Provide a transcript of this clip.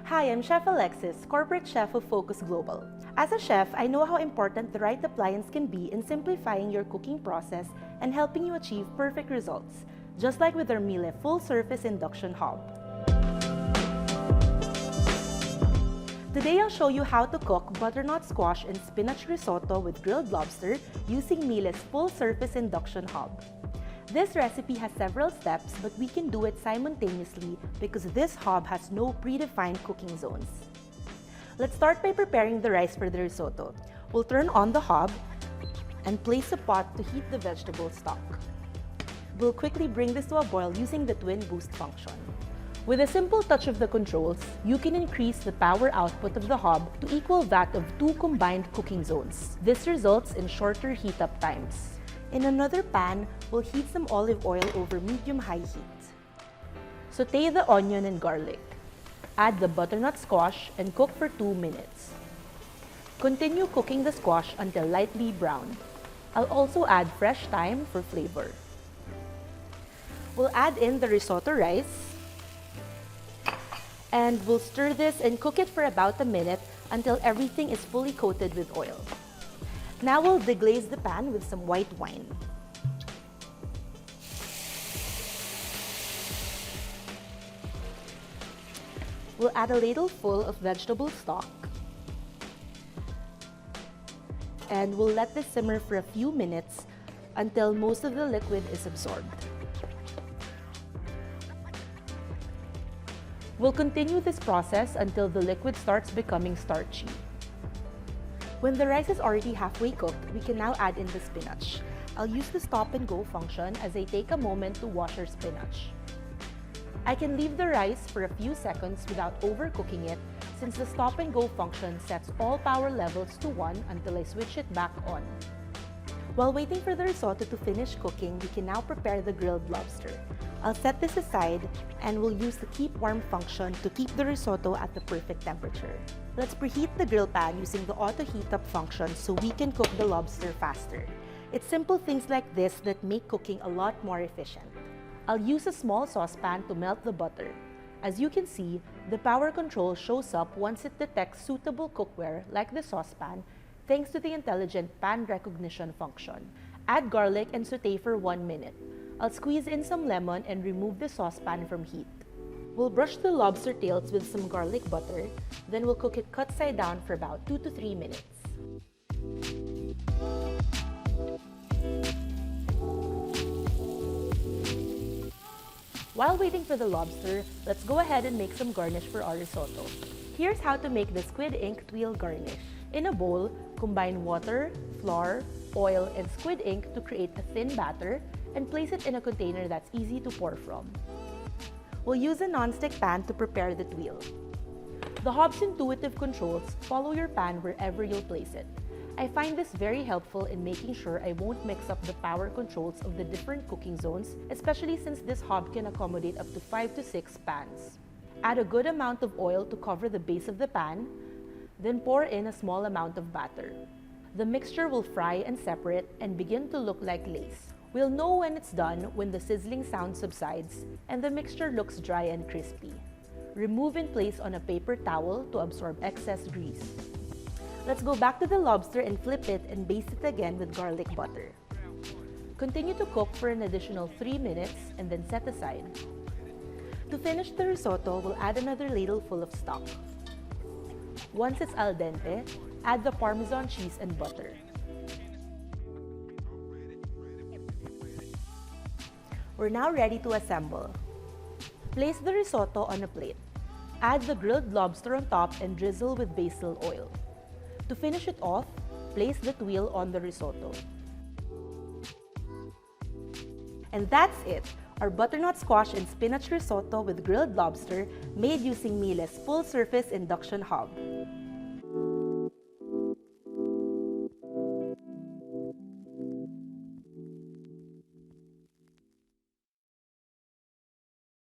Hi, I'm Chef Alexis, corporate chef of Focus Global. As a chef, I know how important the right appliance can be in simplifying your cooking process and helping you achieve perfect results, just like with our Miele full-surface induction hob. Today, I'll show you how to cook butternut squash and spinach risotto with grilled lobster using Miele's full-surface induction hob. This recipe has several steps, but we can do it simultaneously because this hob has no predefined cooking zones. Let's start by preparing the rice for the risotto. We'll turn on the hob and place a pot to heat the vegetable stock. We'll quickly bring this to a boil using the twin boost function. With a simple touch of the controls, you can increase the power output of the hob to equal that of 2 combined cooking zones. This results in shorter heat-up times. In another pan, we'll heat some olive oil over medium-high heat. Sauté the onion and garlic. Add the butternut squash and cook for 2 minutes. Continue cooking the squash until lightly browned. I'll also add fresh thyme for flavor. We'll add in the risotto rice and we'll stir this and cook it for about a minute until everything is fully coated with oil. Now we'll deglaze the pan with some white wine. We'll add a ladle full of vegetable stock. And we'll let this simmer for a few minutes until most of the liquid is absorbed. We'll continue this process until the liquid starts becoming starchy. When the rice is already halfway cooked, we can now add in the spinach. I'll use the stop and go function as I take a moment to wash our spinach. I can leave the rice for a few seconds without overcooking it since the stop and go function sets all power levels to 1 until I switch it back on. While waiting for the risotto to finish cooking, we can now prepare the grilled lobster. I'll set this aside and we'll use the keep warm function to keep the risotto at the perfect temperature. Let's preheat the grill pan using the auto heat up function so we can cook the lobster faster. It's simple things like this that make cooking a lot more efficient. I'll use a small saucepan to melt the butter. As you can see, the power control shows up once it detects suitable cookware like the saucepan thanks to the intelligent pan recognition function. Add garlic and sauté for 1 minute. I'll squeeze in some lemon and remove the saucepan from heat. We'll brush the lobster tails with some garlic butter, then we'll cook it cut side down for about 2 to 3 minutes. While waiting for the lobster, let's go ahead and make some garnish for our risotto. Here's how to make the squid ink tuile garnish. In a bowl, combine water, flour, oil, and squid ink to create a thin batter and place it in a container that's easy to pour from. We'll use a non-stick pan to prepare the tuile. The hob's intuitive controls follow your pan wherever you'll place it. I find this very helpful in making sure I won't mix up the power controls of the different cooking zones, especially since this hob can accommodate up to 5 to 6 pans. Add a good amount of oil to cover the base of the pan, then pour in a small amount of batter. The mixture will fry and separate and begin to look like lace. We'll know when it's done when the sizzling sound subsides and the mixture looks dry and crispy. Remove and place on a paper towel to absorb excess grease. Let's go back to the lobster and flip it and baste it again with garlic butter. Continue to cook for an additional 3 minutes and then set aside. To finish the risotto, we'll add another ladle full of stock. Once it's al dente, add the Parmesan cheese and butter. We're now ready to assemble. Place the risotto on a plate. Add the grilled lobster on top and drizzle with basil oil. To finish it off, place the tuile on the risotto. And that's it! Our butternut squash and spinach risotto with grilled lobster made using Miele's full-surface induction hob.